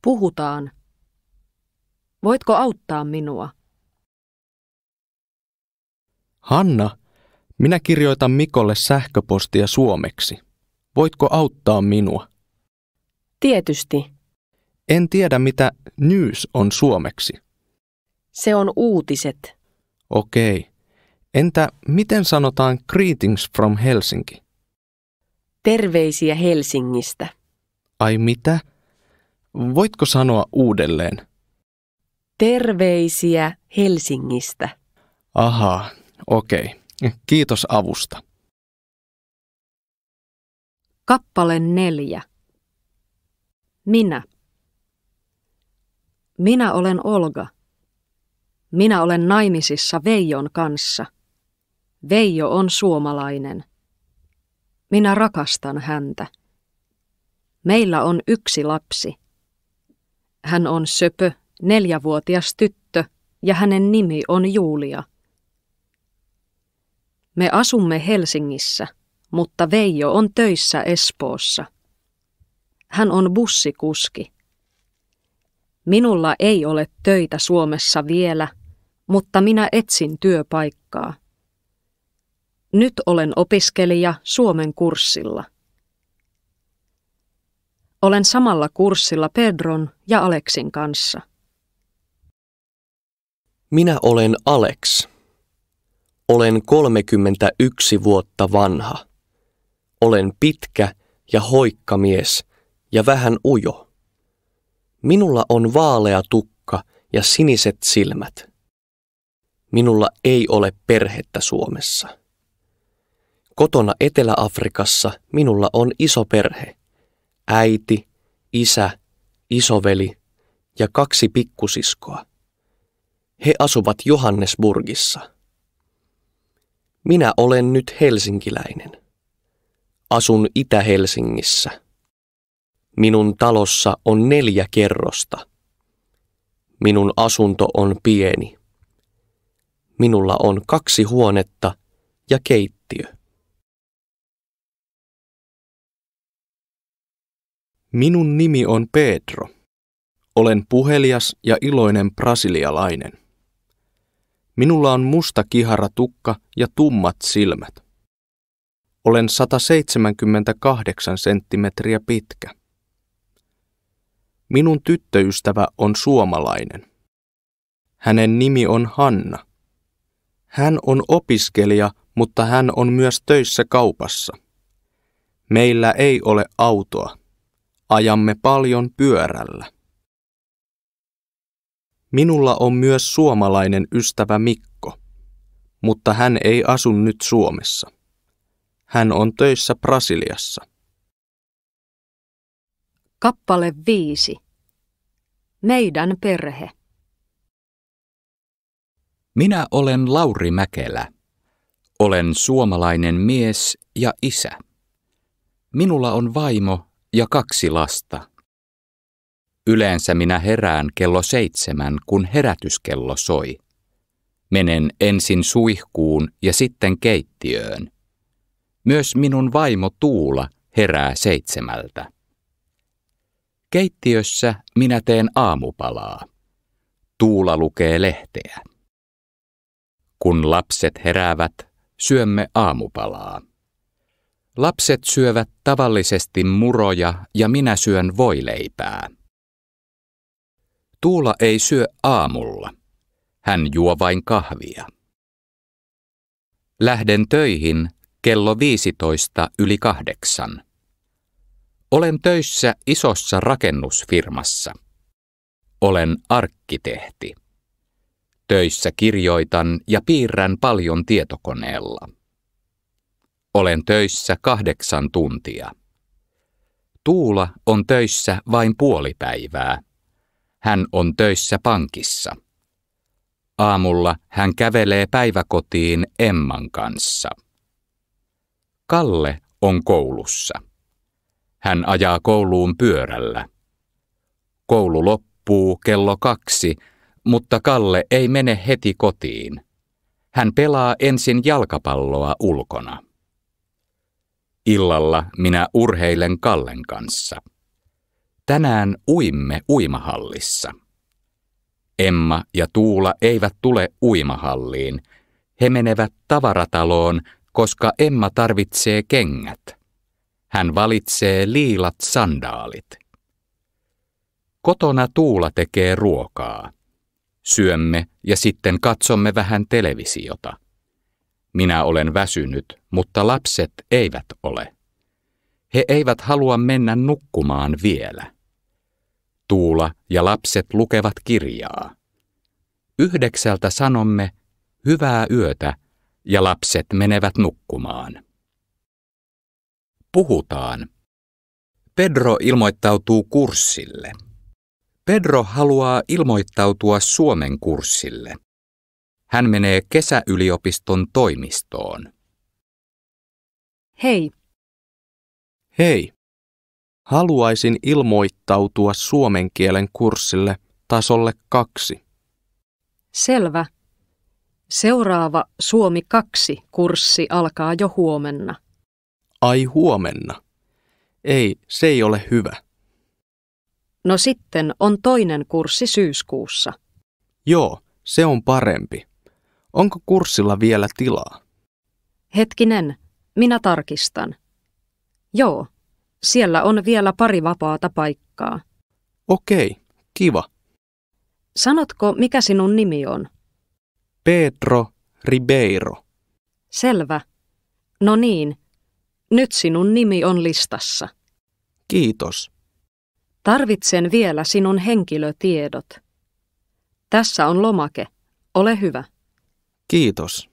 Puhutaan. Voitko auttaa minua? Hanna, minä kirjoitan Mikolle sähköpostia suomeksi. Voitko auttaa minua? Tietysti. En tiedä, mitä news on suomeksi. Se on uutiset. Okei. Entä miten sanotaan greetings from Helsinki? Terveisiä Helsingistä. Ai mitä? Voitko sanoa uudelleen? Terveisiä Helsingistä. Ahaa, okei. Kiitos avusta. Kappale 4. Minä olen Olga. Minä olen naimisissa Veijon kanssa. Veijo on suomalainen. Minä rakastan häntä. Meillä on 1 lapsi. Hän on söpö, 4-vuotias tyttö ja hänen nimi on Julia. Me asumme Helsingissä, mutta Veijo on töissä Espoossa. Hän on bussikuski. Minulla ei ole töitä Suomessa vielä, mutta minä etsin työpaikkaa. Nyt olen opiskelija Suomen kurssilla. Olen samalla kurssilla Pedron ja Aleksin kanssa. Minä olen Alex. Olen 31 vuotta vanha. Olen pitkä ja hoikka mies ja vähän ujo. Minulla on vaalea tukka ja siniset silmät. Minulla ei ole perhettä Suomessa. Kotona Etelä-Afrikassa minulla on iso perhe. Äiti, isä, isoveli ja 2 pikkusiskoa. He asuvat Johannesburgissa. Minä olen nyt helsinkiläinen. Asun Itä-Helsingissä. Minun talossa on 4 kerrosta. Minun asunto on pieni. Minulla on 2 huonetta ja keittiö. Minun nimi on Pedro. Olen puhelias ja iloinen brasilialainen. Minulla on musta kihara tukka ja tummat silmät. Olen 178 senttimetriä pitkä. Minun tyttöystävä on suomalainen. Hänen nimi on Hanna. Hän on opiskelija, mutta hän on myös töissä kaupassa. Meillä ei ole autoa. Ajamme paljon pyörällä. Minulla on myös suomalainen ystävä Mikko, mutta hän ei asu nyt Suomessa. Hän on töissä Brasiliassa. Kappale 5. Meidän perhe. Minä olen Lauri Mäkelä. Olen suomalainen mies ja isä. Minulla on vaimo ja 2 lasta. Yleensä minä herään kello 7, kun herätyskello soi. Menen ensin suihkuun ja sitten keittiöön. Myös minun vaimo Tuula herää 7. Keittiössä minä teen aamupalaa. Tuula lukee lehteä. Kun lapset heräävät, syömme aamupalaa. Lapset syövät tavallisesti muroja ja minä syön voileipää. Tuula ei syö aamulla. Hän juo vain kahvia. Lähden töihin kello 8:15. Olen töissä isossa rakennusfirmassa. Olen arkkitehti. Töissä kirjoitan ja piirrän paljon tietokoneella. Olen töissä 8 tuntia. Tuula on töissä vain puoli päivää. Hän on töissä pankissa. Aamulla hän kävelee päiväkotiin Emman kanssa. Kalle on koulussa. Hän ajaa kouluun pyörällä. Koulu loppuu kello 2, mutta Kalle ei mene heti kotiin. Hän pelaa ensin jalkapalloa ulkona. Illalla minä urheilen Kallen kanssa. Tänään uimme uimahallissa. Emma ja Tuula eivät tule uimahalliin. He menevät tavarataloon, koska Emma tarvitsee kengät. Hän valitsee liilat sandaalit. Kotona Tuula tekee ruokaa. Syömme ja sitten katsomme vähän televisiota. Minä olen väsynyt, mutta lapset eivät ole. He eivät halua mennä nukkumaan vielä. Tuula ja lapset lukevat kirjaa. 9 sanomme hyvää yötä ja lapset menevät nukkumaan. Puhutaan. Pedro ilmoittautuu kurssille. Pedro haluaa ilmoittautua Suomen kurssille. Hän menee kesäyliopiston toimistoon. Hei, Hei, haluaisin ilmoittautua suomen kielen kurssille tasolle 2. selvä. Seuraava Suomi 2-kurssi alkaa jo huomenna. Ai huomenna. Ei, se ei ole hyvä. No sitten on toinen kurssi syyskuussa. Joo, se on parempi. Onko kurssilla vielä tilaa? Hetkinen, minä tarkistan. Joo, siellä on vielä pari vapaata paikkaa. Okei, kiva. Sanotko, mikä sinun nimi on? Pedro Ribeiro. Selvä. No niin, nyt sinun nimi on listassa. Kiitos. Tarvitsen vielä sinun henkilötiedot. Tässä on lomake. Ole hyvä. Kiitos.